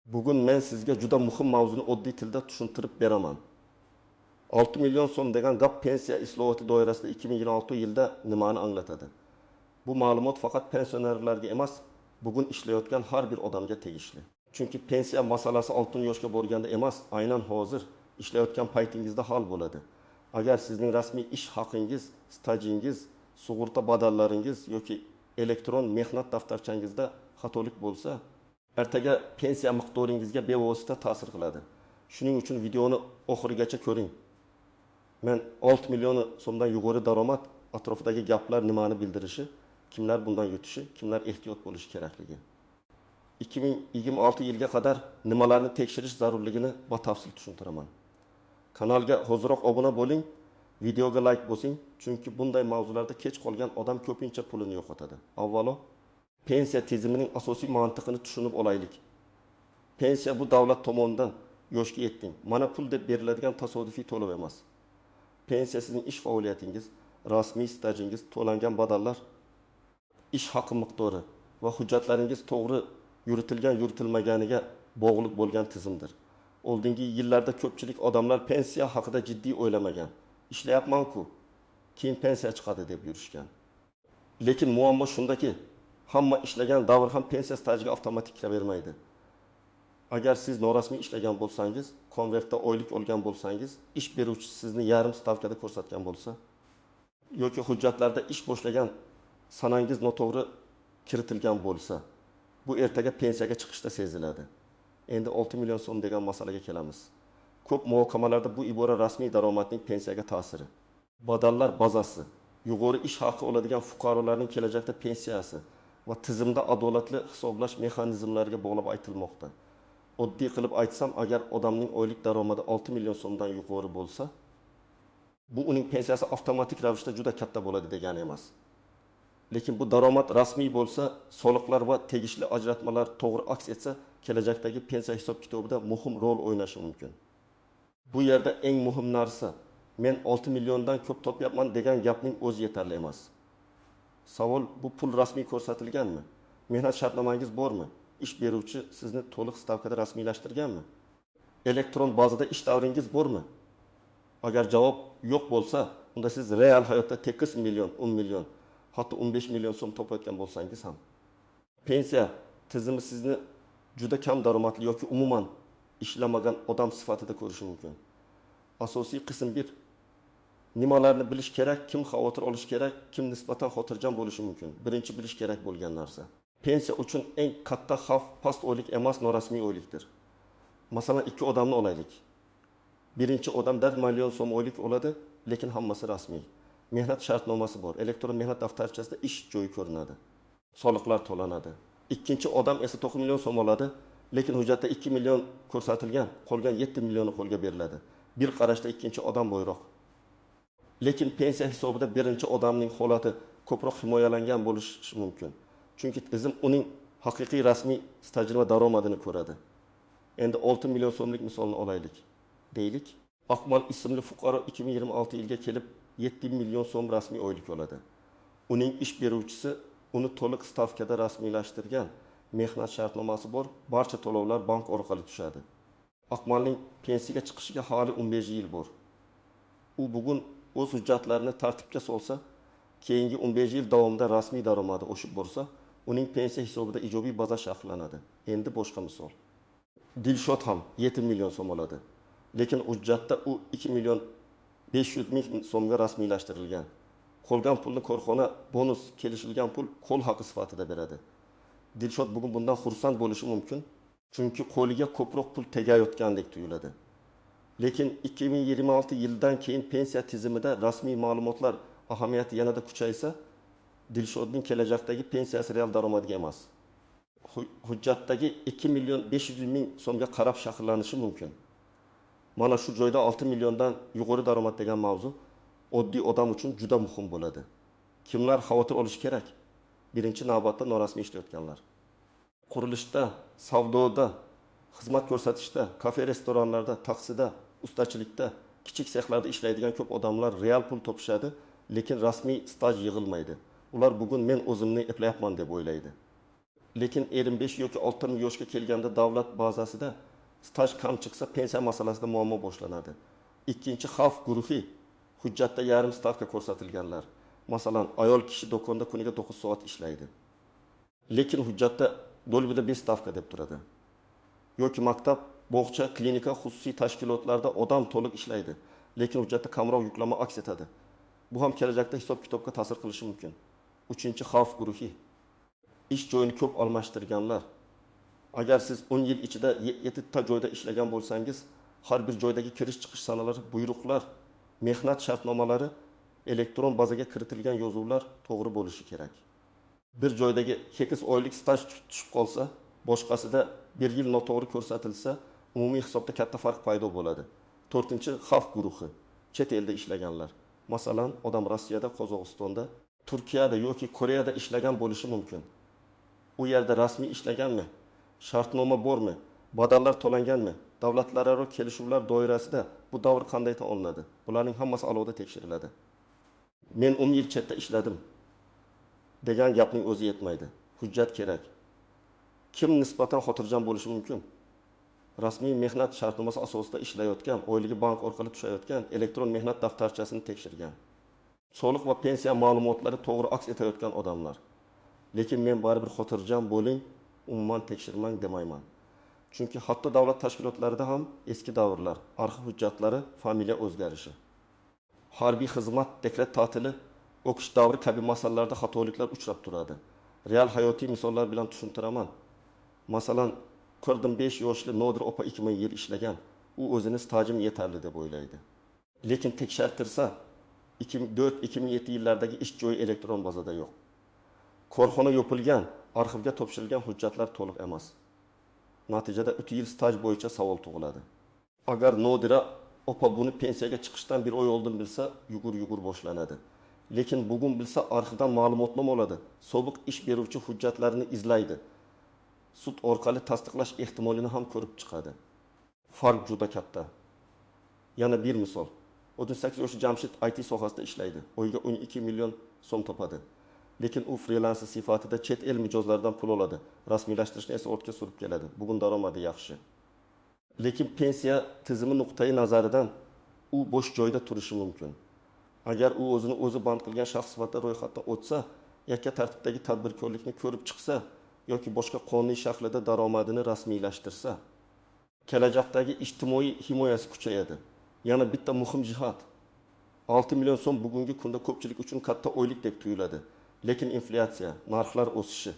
Bugun men sizga juda muhim mavzuni oddiy tilda tushuntirib beraman. 6 million so'm degan gap pensiya islohoti doirasida 2026 yilda nimani anglatadi? Bu ma'lumot faqat pensionerlarga emas, bugun ishlayotgan har bir odamga tegishli. Chunki pensiya masalasi 6 yoshga borganda emas, aynan hozir ishlayotgan paytingizda hal bo'ladi. Agar sizning rasmiy ish haqingiz, stajingiz, sug'urta badallaringiz yoki elektron mehnat daftarchangizda xatolik bo'lsa, ertaga pensiya miqdoringizga bevosita ta'sir qiladi. Shuning uchun videoni oxirigacha ko'ring. Men 6 million so'mdan yuqori daromad atrofidagi gaplar nimani bildirishi, kimlar bundan yutishi, kimlar ehtiyot bo'lishi kerakligi. 2026 yilga qadar nimalarni tekshirish zarurligini batafsil tushuntiraman. Kanalga hozirroq obuna bo'ling, videoga like bosing, chunki bunday mavzularda kech qolgan odam ko'pincha pulini yo'qotadi. Avvalo, pensiya tizimining asosiy mantiqini tushunib olaylik. Pensiya bu davlat tomonidan yoshga yetding, mana pul deb beriladigan tasodifiy to'lov emas. Pensiya sizning ish faoliyatingiz, rasmiy stajingiz, to'langan badallar, ish haqi miqdori va hujjatlaringiz to'g'ri yuritilmaganiga bog'liq bo'lgan tizimdir. Oldingi yillarda ko'pchilik odamlar pensiya haqida jiddiy o'ylamagan. Ishlayapman-ku, keyin pensiya chiqadi deb yurishgan. Lekin muammo shundaki, hamma ishlagan davr ham pensiya stajiga avtomatik kiravermaydi. Agar siz norasmiy ishlagan bo'lsangiz, konvertda oylik olgan bo'lsangiz, ish beruvchi sizni yarim stavkada ko'rsatgan bo'lsa, yoki hujjatlarda ish boshlagan sanangiz noto'g'ri kiritilgan bo'lsa, bu ertaga pensiyaga chiqishda seziladi. Endi 6 million so'm degan masalaga kelamiz. Ko'p muhokamalarda bu ibora rasmiy daromadning pensiyaga ta'siri, badallar bazasi, yuqori ish haqi oladigan fuqarolarning kelajakda pensiyasi va tizimda adolatli hisoblash mexanizmlariga bog'lab aytilmoqda. Oddiy qilib aytsam, agar odamning oylik daromadi 6 million so'mdan yuqori bo'lsa, bu uning pensiyasi avtomatik ravishda juda katta bo'ladi degani emas. Lekin bu daromad rasmiy bo'lsa, soliqlar va tegishli ajratmalar to'g'ri aks etsa, kelajakdagi pensiya hisob-kitobida muhim rol o'ynashi mumkin. Bu yerda eng muhim narsa, men 6 milliondan ko'p topyapman degan gapning o'zi yetarli emas. Savol, bu pul rasmiy ko'rsatilganmi? Mehnat shartnomangiz bormi? Ish beruvchi sizni to'liq stavkada rasmiylashtirganmi? Elektron bazada ish davringiz bormi? Agar javob yo'q bo'lsa, unda siz real hayotda tekis million, 10 million, hatto 15 million so'm topayotgan bo'lsangiz ham, pensiya tizimi sizni juda kam daromadli yoki umuman ishlamagan odam sifatida ko'rishi mumkin. Asosiy qism 1. Nimalarni bilish kerak, kim xavotir olish kerak, kim nisbatan xotirjam bo'lishi mumkin. Birinchi bilish kerak bo'lgan narsa. Pensiya uchun eng katta xavf past oylik emas, norasmiy oylikdir. Masalan, 2 odamni olaylik. Birinchi odam 1 million so'm oylik oladi, lekin hammasi rasmiy. Mehnat shartnomasi bor. Elektron mehnat daftarchasida ish joyi ko'rinadi. Soliqlar to'lanadi. Ikkinchi odam esa 9 million so'm oladi, lekin hujjatda 2 million ko'rsatilgan, qolgan 7 millioni qo'lga beriladi. Bir qarashda ikkinchi odam boyroq. Lekin pensiya hisobida birinchi odamning holati ko'proq himoyalangan bo'lishi mumkin. Chunki tizim uning haqiqiy rasmiy stajini va daromadini ko'radi. Endi 6 million so'mlik misolni olaylik. Deylik, Akmal ismli fuqaro 2026 yilga kelib 7 million so'm rasmiy oylik oladi. Uning ish beruvchisi uni to'liq stavkada rasmiylashtirgan, mehnat shartnomasi bor, barcha to'lovlar bank orqali tushadi. Akmalning pensiyaga chiqishiga hali 15 yil bor. U bugun o'z hujjatlarini tartibga solsa, keyingi 15 yil davomida rasmiy daromadi oshib borsa, uning pensiya hisobida ijobiy baza shakllanadi. Endi boshqa misol. Dilshod ham 7 million so'm oladi. Lekin hujjatda u 2 million 500 ming so'mga rasmiylashtirilgan. Qolgan pulni korxona bonus kelishilgan pul qo'l haqi sifatida beradi. Dilshod bugun bundan xursand bo'lishi mumkin, chunki qo'liga ko'proq pul tegayotgandek tuyuladi. Lekin 2026 yildan keyin pensiya tizimida rasmiy ma'lumotlar ahamiyati yanada kuchaysa, Dilshodning kelajakdagi pensiyasi real daromadiga emas, hujjatdagi 2 million 500 ming so'mga qarab shakllanishi mumkin. Mana shu joyda 6 milliondan yuqori daromad degan mavzu oddiy odam uchun juda muhim bo'ladi. Kimlar xavotir olish kerak? Birinchi navbatda norasmiy ishlayotganlar. Qurilishda, savdoda, xizmat ko'rsatishda, kafe-restoranlarda, taksida, ustachilikda, kichik sexlarda ishlaydigan ko'p odamlar real pul topishadi, lekin rasmiy staj yig'ilmaydi. Ular bugun men o'zimni eplayapman deb o'ylaydi. Lekin 25 yoki 60 yoshga kelganda davlat bazasida staj kam chiqsa pensiya masalasida muammo boshlanadi. Ikkinchi xavf guruhi hujjatda yarim stavka ko'rsatilganlar. Masalan, ayol kishi do'konda kuniga 9 soat ishlaydi. Lekin hujjatda dolbida 5 stavka deb turadi. Yoki maktab, bog'cha, klinika, xususiy tashkilotlarda odam to'liq ishlaydi. Lekin hujjatda kamroq yuklama aks etadi. Bu ham kelajakda hisob-kitobga ta'sir qilishi mumkin. Uchinchi xavf guruhi ish joyini ko'p almashtirganlar. Agar siz 10 yil ichida 7 ta joyda ishlagan bo'lsangiz, har bir joydagi kirish-chiqish sanalari, buyruqlar, mehnat shartnomalari, elektron bazaga kiritilgan yozuvlar to'g'ri bo'lishi kerak. Bir joydagi 8 oylik staj tushib qolsa, boshqasida 1 yil noto'g'ri ko'rsatilsa, umumiy hisobda katta farq paydo bo'ladi. 4-chi xavf guruhi chet elda ishlaganlar. Masalan, odam Rossiyada, Qozog'istonda, Turkiyada yoki Koreyada ishlagan bo'lishi mumkin. U yerda rasmiy ishlaganmi? Shartnoma bormi? Badallar to'langanmi? Davlatlararo kelishuvlar doirasida bu davr qanday olinadi? Bularning hammasi alohida tekshiriladi. Men 10 yil chetda ishladim degan gapning o'zi yetmaydi. Hujjat kerak. Kim nisbatan xotirjam bo'lishi mumkin? Rasmiy mehnat shartnomasi asosida ishlayotgan, oyligi bank orqali tushayotgan, elektron mehnat daftarchasini tekshirgan. Soliq va pensiya ma'lumotlari to'g'ri aks etayotgan odamlar. Lekin men baribir xotirjam bo'ling, umuman tekshirmang demayman. Chunki hatto davlat tashkilotlarida ham eski davrlar, arxiv hujjatlari, familiya o'zgarishi, harbiy xizmat, dekret ta'tili, o'qish davri kabi masalalarda xatoliklar uchrab turadi. Real hayotiy misollar bilan tushuntiraman. Masalan, 45 yoshli Nodir opa 2000 yil ishlagan. U o'zini stajim yetarli deb o'ylaydi. Lekin tekshirtirsa, 2004-2007 yillardagi ish joyi elektron bazada yo'q. Korxona yopilgan, arxivga topshirilgan hujjatlar to'liq emas. Natijada 3 yil staj bo'yicha savol tug'iladi. Agar Nodira opa buni pensiyaga chiqishdan bir oy oldin bilsa, yugur boshlanadi. Lekin bugun bilsa, arxivdan ma'lumotnoma oladi. Sobiq ish beruvchi hujjatlarini izlaydi. Sud orqali tasdiqlash ehtimolini ham ko'rib chiqadi. Farq juda katta. Yana bir misol. 38 yoshli Jamshid IT sohasida ishlaydi. Oyiga 12 million so'm topadi. Lekin u freelancer sifatida chet el mijozlaridan pul oladi. Rasmiylashtirishni esa ortga surib keladi. Bugun daromadi yaxshi. Lekin pensiya tizimi nuqtai nazaridan u bo'sh joyda turishi mumkin. Agar u o'zini o'zi band qilgan shaxs sifatida ro'yxatdan o'tsa, yakka tartibdagi tadbirkorlikni ko'rib chiqsa yoki boshqa qonuniy shaklda daromadini rasmiylashtirsa, kelajakdagi ijtimoiy himoyasi kuchayadi. Yana bitta muhim jihat. 6 million so'm bugungi kunda ko'pchilik uchun katta oylik deb tuyuladi. Lekin inflyatsiya, narxlar o'sishi,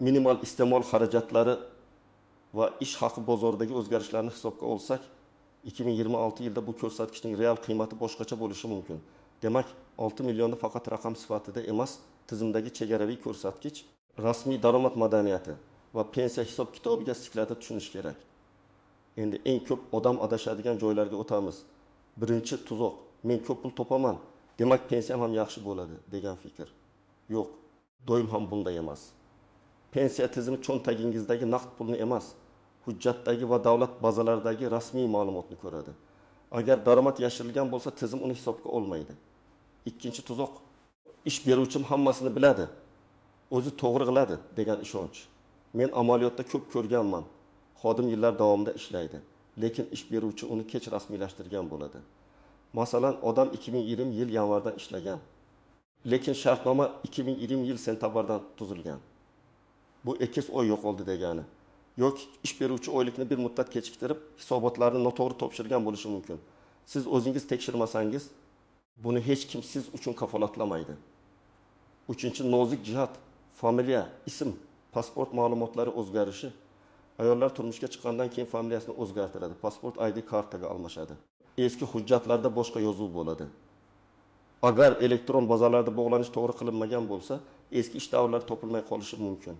minimal iste'mol xarajatlari va ish haqi bozoridagi o'zgarishlarni hisobga olsak, 2026 yilda bu ko'rsatkichning real qiymati boshqacha bo'lishi mumkin. Demak, 6 millionni faqat raqam sifatida emas, tizimdagi chegaraviy ko'rsatkich, rasmiy daromad madaniyati va pensiya hisob-kitobiga siklada tushunish kerak. Endi eng ko'p odam adashadigan joylarga o'tamiz. Birinchi tuzoq, men ko'p pul topaman, demak pensiyam ham yaxshi bo'ladi degan fikr. Yo'q, doim ham bunday emas. Pensiya tizimi cho'ntagingizdagi naqd pulni emas, hujjatdagi va davlat bazalaridagi rasmiy ma'lumotni ko'radi. Agar daromad yashirilgan bo'lsa, tizim uni hisobga olmaydi. Ikkinchi tuzoq, ish beruvchim hammasini biladi, o'zi to'g'ri qiladi degan ishonch. Men amaliyotda ko'p ko'rganman. Xodim yillar davomida ishlaydi, lekin ish beruvchi uni kech rasmiylashtirgan bo'ladi. Masalan, odam 2020 yil yanvardan ishlagan, lekin shartnoma 2020 yil sentabrdan tuzilgan. Bu 2 oy yo'qoldi degani. Yoki ish beruvchi oylikni bir muddat kechiktirib, hisobotlarni noto'g'ri topshirgan bo'lishi mumkin. Siz o'zingiz tekshirmasangiz, buni hech kim siz uchun kafolatlamaydi. Uchinchi nozik jihat, familiya, ism, pasport ma'lumotlari o'zgarishi. Ayollar turmushga chiqqandan keyin familiyasini o'zgartiradi, pasport ID kartaga almashadi. Eski hujjatlarda boshqa yozuv bo'ladi. Agar elektron bazalarda bog'lanish to'g'ri qilinmagan bo'lsa, eski ish davrlari topilmay qolishi mumkin.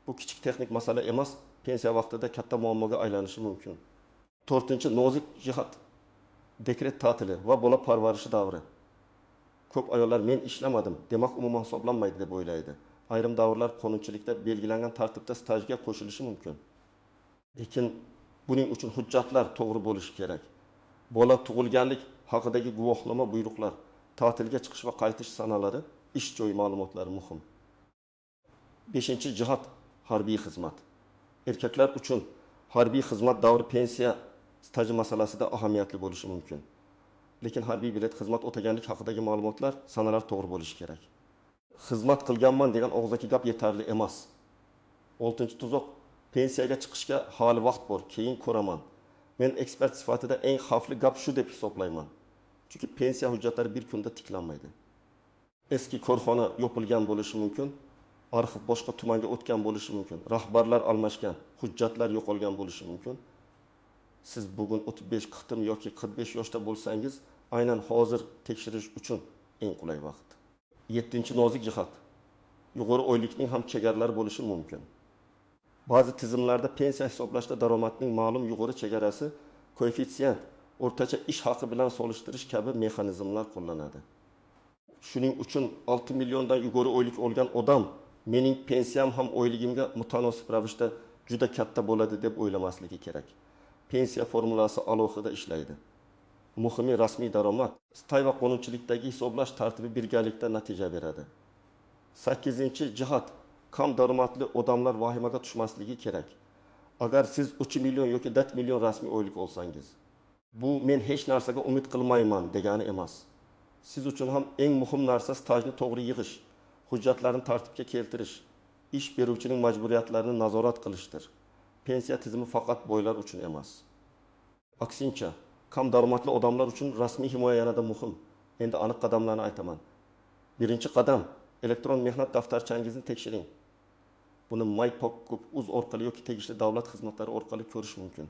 Bu kichik texnik masala emas, pensiya vaqtida katta muammoga aylanishi mumkin. 4-chi nozik jihat, dekret ta'tili va bola parvarishi davri. Ko'p ayollar men ishlamadim, demak umuman hisoblanmaydi deb o'ylaydi. Ayrim davrlar qonunchilikda belgilangan tartibda stajga qo'shilishi mumkin. Lekin buning uchun hujjatlar to'g'ri bo'lishi kerak. Bola tug'ilganlik haqidagi guvohnoma, buyruqlar, ta'tilga chiqish va qaytish sanalari, ish joyi ma'lumotlari muhim. Beshinchi jihat harbiy xizmat. Erkaklar uchun harbiy xizmat davri pensiya staji masalasida ahamiyatli bo'lishi mumkin. Lekin harbiy bilet xizmat o'taganlik haqidagi ma'lumotlar sanalar to'g'ri bo'lishi kerak. Xizmat qilganman degan og'zaki gap yetarli emas. 6-tuzoq pensiyaga chiqishga hali vaqt bor, keyin ko'raman. Men ekspert sifatida eng xavfli gap shu deb hisoblayman. Chunki pensiya hujjatlari bir kunda tiklanmaydi. Eski korxona yopilgan bo'lishi mumkin, arxiv boshqa tumanga o'tgan bo'lishi mumkin, rahbarlar almashgan, hujjatlar yo'qolgan bo'lishi mumkin. Siz bugun 35-40 yoki 45 yoshda bo'lsangiz, aynan hozir tekshirish uchun eng qulay vaqt. 7-nozik jihat. Yuqori oylikning ham chegaralari bo'lishi mumkin. Ba'zi tizimlarda pensiya hisoblashda daromadning ma'lum yuqori chegarasi, koeffitsient, o'rtacha ish haqi bilan solishtirish kabi mexanizmlar qo'llanadi. Shuning uchun 6 milliondan yuqori oylik olgan odam mening pensiyam ham oyligimga mutanosib ravishda juda katta bo'ladi deb o'ylamasligi kerak. Pensiya formulasi alohida ishlaydi. Muhimi rasmiy daromad, stay va qonunchilikdagi hisoblash tartibi birgalikda natija beradi. 8-jihat, kam daromadli odamlar vahimaga tushmasligi kerak. Agar siz 3 million yoki 4 million rasmiy oylik olsangiz, bu men hech narsaga umid qilmayman degani emas. Siz uchun ham eng muhim narsa stajni to'g'ri yig'ish, hujjatlarni tartibga keltirish, ish beruvchining majburiyatlarini nazorat qilishdir. Pensiya tizimi faqat boylar uchun emas. Aksincha, kam daromadli odamlar uchun rasmiy himoya yanada muhim. Endi aniq qadamlarni aytaman. Birinchi qadam, elektron mehnat daftarchangizni tekshiring. Buni myPOK.uz orqali yoki tegishli davlat xizmatlari orqali ko'rish mumkin.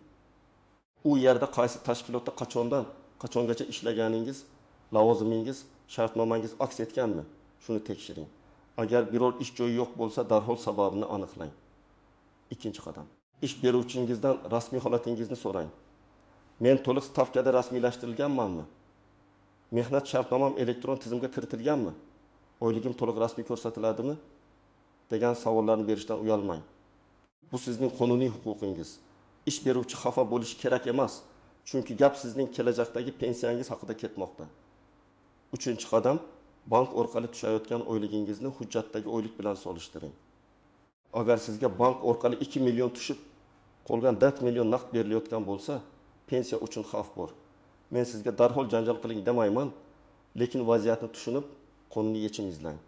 U yerda qaysi tashkilotda qachongacha ishlaganingiz, lavozimingiz, shartnomangiz aks etganmi? Shuni tekshiring. Agar biror ish joyi yo'q bo'lsa, darhol sababini aniqlang. Ikkinchi qadam. Ish beruvchingizdan rasmiy holatingizni so'rang. Men to'liq stavkada rasmiylashtirilganmanmi? Mehnat shartnomam elektron tizimga kiritilganmi? Oyligim to'liq rasmiy ko'rsatiladimi? Degan savollarni berishdan uyalmang. Bu sizning qonuniy huquqingiz. Ish beruvchi xafa bo'lishi kerak emas, chunki gap sizning kelajakdagi pensiyangiz haqida ketmoqda. 3-qadam, bank orqali tushayotgan oyligingizni hujjatdagi oylik bilan solishtiring. Agar sizga bank orqali 2 million tushib, qolgan 4 million naqd berilayotgan bo'lsa, pensiya uchun xavf bor. Men sizga darhol janjal qiling demayman, lekin vaziyatni tushunib, qonuniy yechim izlang.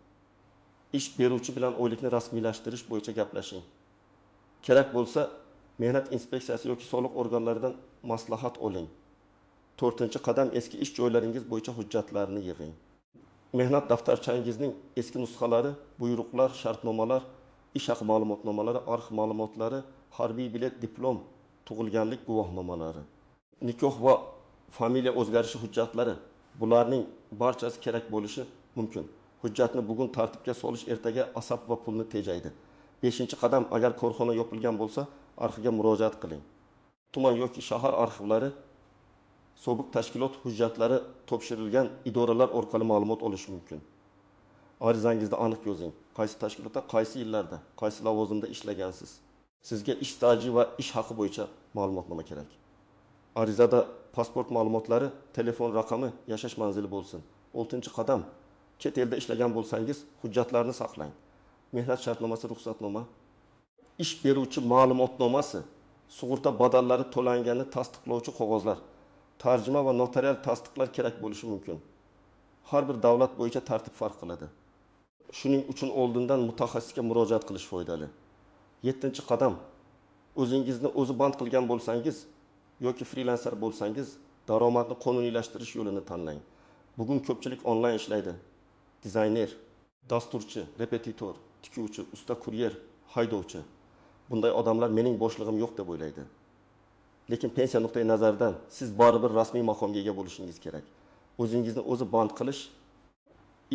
Ish beruvchi bilan oylikni rasmiylashtirish bo'yicha gaplashing. Kerak bo'lsa, mehnat inspeksiyasi yoki soliq organlaridan maslahat oling. 4-qadam, eski ish joylaringiz bo'yicha hujjatlarni yig'ing. Mehnat daftarchangizning eski nusxalari, buyruqlar, shartnomalar, ish haqi ma'lumotnomalari, arxiv ma'lumotlari, harbiy bilet, diplom, tug'ilganlik guvohnomalari, nikoh va familiya o'zgarishi hujjatlari, bularning barchasi kerak bo'lishi mumkin. Hujjatni bugun tartibga solish ertaga asab va pulni tejaydi. 5-qadam, agar korxona yopilgan bo'lsa, arxivga murojaat qiling. Tuman yoki shahar arxivlari, sobiq tashkilot hujjatlari topshirilgan idoralar orqali ma'lumot olish mumkin. Arizangizda aniq yozing. Qaysi tashkilotda, qaysi yillarda, qaysi lavozimda ishlagansiz. Sizga ish staji va ish haqi bo'yicha ma'lumotnoma kerak. Arizada pasport ma'lumotlari, telefon raqami, yashash manzili bo'lsin. 6-qadam, chet elda ishlagan bo'lsangiz, hujjatlarni saqlang. Mehnat shartnomasi, ruxsatnoma, ish beruvchi ma'lumotnomasi, sug'urta badallari to'langanini tasdiqlovchi qog'ozlar, tarjima va notarial tasdiqlar kerak bo'lishi mumkin. Har bir davlat bo'yicha tartib farq qiladi. Shuning uchun oldindan mutaxassisga murojaat qilish foydali. 7-qadam, o'zingizni o'zi band qilgan bo'lsangiz yoki freelancer bo'lsangiz, daromadni qonuniylashtirish yo'lini tanlang. Bugun ko'pchilik onlayn ishlaydi. Dizayner, dasturchi, repetitor, tikuvchi, usta kuryer, haydovchi. Bunday odamlar mening boshlig'im yo'q deb o'ylaydi. Lekin pensiya nuqtai nazaridan siz baribir rasmiy maqomga ega bo'lishingiz kerak. O'zingizni o'zi band qilish,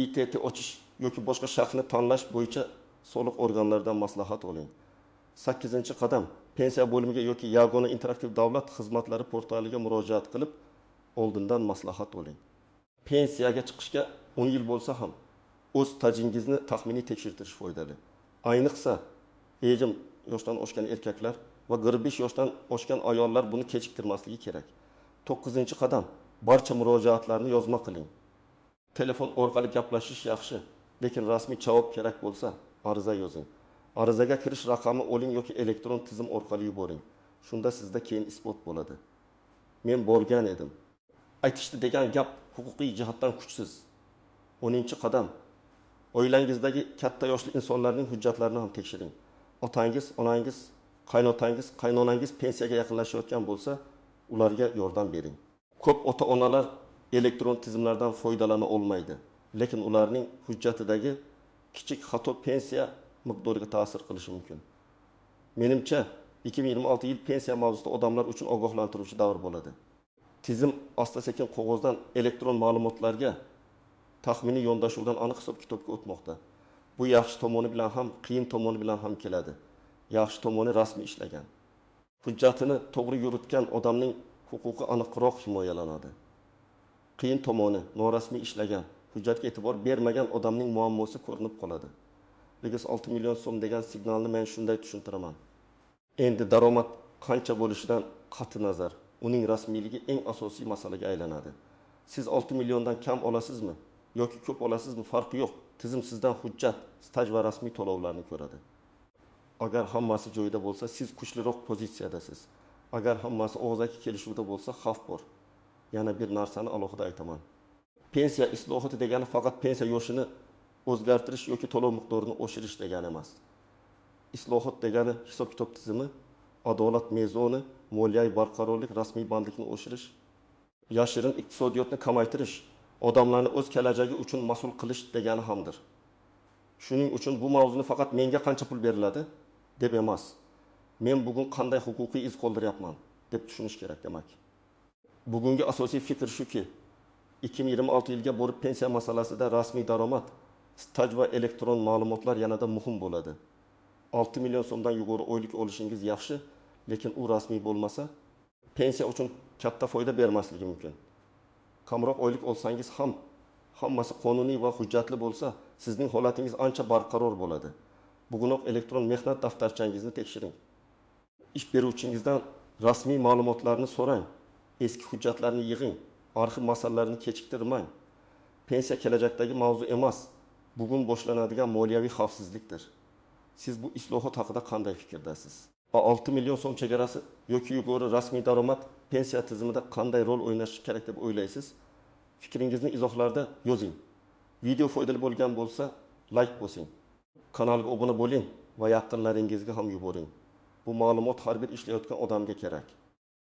ITT ochish yoki boshqa shaxsni tanlash bo'yicha soliq organlaridan maslahat oling. 8-qadam, pensiya bo'limiga yoki yagona interaktiv davlat xizmatlari portaliga murojaat qilib, oldindan maslahat oling. Pensiyaga chiqishga 10 yil bo'lsa ham o'z stajingizni taxminiy tekshirtirish foydali. Ayniqsa, ejim yoshdan oshgan erkaklar va 45 yoshdan oshgan ayollar buni kechiktirmasligi kerak. 9-qadam, barcha murojaatlarni yozma qiling. Telefon orqali gaplashish yaxshi, lekin rasmiy javob kerak bo'lsa, ariza yozing. Arizaga kirish raqami oling yoki elektron tizim orqali yuboring. Shunda sizda keyin isbot bo'ladi. Men borgan edim. Aytishdi degan gap huquqiy jihatdan kuchsiz. 10-qadam. Oilangizdagi katta yoshli insonlarning hujjatlarini ham tekshiring. Otangiz, onangiz, qaynotangiz, qaynonangiz pensiyaga yaqinlashayotgan bo'lsa, ularga yordam bering. Ko'p ota-onalar elektron tizimlardan foydalana olmaydi, lekin ularning hujjatidagi kichik xato pensiya miqdoriga ta'sir qilishi mumkin. Menimcha, 2026 yil pensiya mavzusida odamlar uchun ogohlantiruvchi davr bo'ladi. Tizim asta-sekin qog'ozdan elektron ma'lumotlarga taxminiy yondashuvdan aniq hisob-kitobga o'tmoqda. Bu yaxshi tomoni bilan ham, qiyin tomoni bilan ham keladi. Yaxshi tomoni rasmiy ishlagan. Hujjatini to'g'ri yuritgan odamning huquqi aniqroq himoyalanadi. Qiyin tomoni norasmiy ishlagan, hujjatga e'tibor bermagan odamning muammosi ko'rinib qoladi. Biz 6 million so'm degan signalni men shunday tushuntiraman. Endi daromad qancha bo'lishidan qat'i nazar, uning rasmiyligi eng asosiy masalaga aylanadi. Siz 6 milliondan kam olasizmi yoki ko'p olasizmi farqi yo'q. Tizim sizdan hujjat, staj va rasmiy to'lovlarni ko'radi. Agar hammasi joyida bo'lsa, siz kuchliroq pozitsiyadasiz. Agar hammasi og'zaki kelishuvda bo'lsa, xavf bor. Yana bir narsani alohida aytaman. Pensiya islohoti degani faqat pensiya yoshini o'zgartirish yoki to'lov miqdorini oshirish degani emas. Islohot degani hisob-kitob tizimi, adolat mezoni, moliyaviy barqarorlik, rasmiy bandlikni oshirish, yashirin iqtisodiyotni kamaytirish, odamlarni o'z kelajagi uchun mas'ul qilish degani hamdir. Shuning uchun bu mavzuni faqat menga qancha pul beriladi deb emas, men bugun qanday huquqiy iz qoldiryapman deb tushunish kerak demak. Bugungi asosiy fikr shuki, 2026 yilga borib pensiya masalasida rasmiy daromad, staj va elektron ma'lumotlar yanada muhim bo'ladi. 6 million so'mdan yuqori oylik olishingiz yaxshi, lekin u rasmiy bo'lmasa, pensiya uchun katta foyda bermasligi mumkin. Kamroq oylik olsangiz ham, hammasi qonuniy va hujjatli bo'lsa, sizning holatingiz ancha barqaror bo'ladi. Bugunoq elektron mehnat daftarchangizni tekshiring. Ish beruvchingizdan rasmiy ma'lumotlarni so'rang. Eski hujjatlarni yig'ing. Arxiv masalalarini kechiktirmang. Pensiya kelajakdagi mavzu emas, bugun boshlanadigan moliyaviy xavfsizlikdir. Siz bu islohot haqida qanday fikrdasiz? 6 million so'm chegarasi yoki yuqori rasmiy daromad pensiya tizimida qanday rol o'ynashi kerak deb o'ylaysiz? Fikringizni izohlarda yozing. Video foydali bo'lgan bo'lsa, like bosing. Kanalga obuna bo'ling va yaqinlaringizga ham yuboring. Bu ma'lumot har bir ishlayotgan odamga kerak.